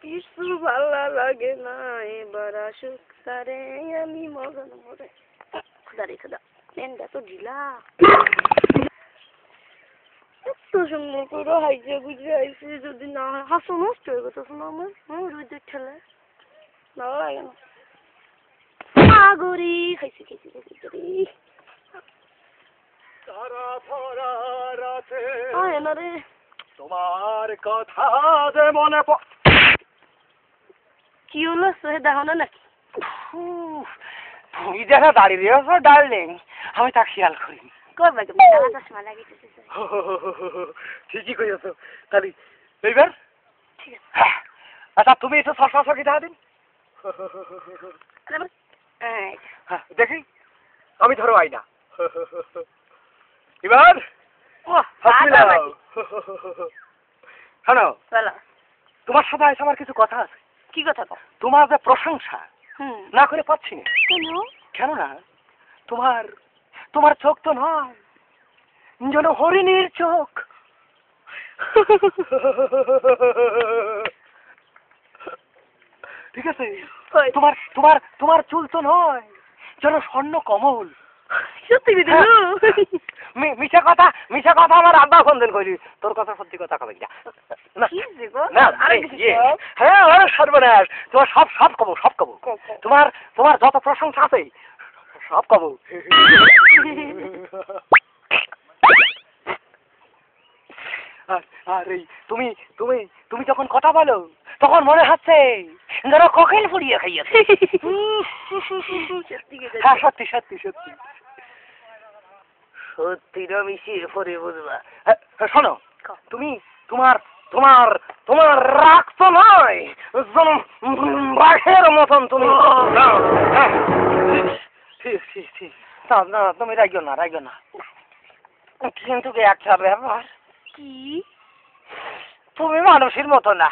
কিছু ভালো লাগে না এবার আসুক সারে আমি মগন মরে খোদা রে খোদা পেনটা তো ঢিলা এত সুন্দর করে হাইজে গুজে আইসে যদি না হয় হাসো নষ্ট হয়ে গেছে শোনো আমার রোদের ঠেলে ভালো লাগে না আগরি খাইছি খাইছি খাইছি সারা ভরা রাতে আয় না রে তোমার কথা যে মনে কি হলো সে দেখো না নাকি তুমি দেখা দাঁড়িয়ে রয়েছো ডার্লিং আমি তা খেয়াল করিনি করবে চশমা লাগিয়েছে ঠিকই করেছো তাহলে এইবার ঠিক আছে আচ্ছা তুমি একটু সরসাসকি দেখা দিন দেখি আমি ধরো আইনা এবার শোনো তোমার সাথে আছে আমার কিছু কথা আছে কি কথা তোমার যে প্রশংসা না করে পাচ্ছি না কেন না তোমার তোমার চোখ তো নয় যেন হরিণীর চোখ ঠিক আছে তোমার তোমার তোমার চুল তো নয় যেন স্বর্ণ কমল সত্যি মিশা কথা আমার আব্বা খন্দন করি তোর কথা সত্যি কথা কবে হ্যাঁ সর্বনাশ তোমার সব কব তোমার তোমার যত প্রশংসা আছে সব কব আর এই তুমি তুমি তুমি যখন কথা বলো তখন মনে হচ্ছে যেন কোকিল ফুরিয়ে খাইয়াছে হ্যাঁ সত্যি সত্যি সত্যি সত্যিটা মিশিয়ে পরে বুঝবা শোনো তুমি তোমার তোমার তোমার রাগ তো নয় বাঘের মতন তুমি না তুমি রাখো না কিন্তু একটা ব্যাপার কি তুমি মানুষের মতো না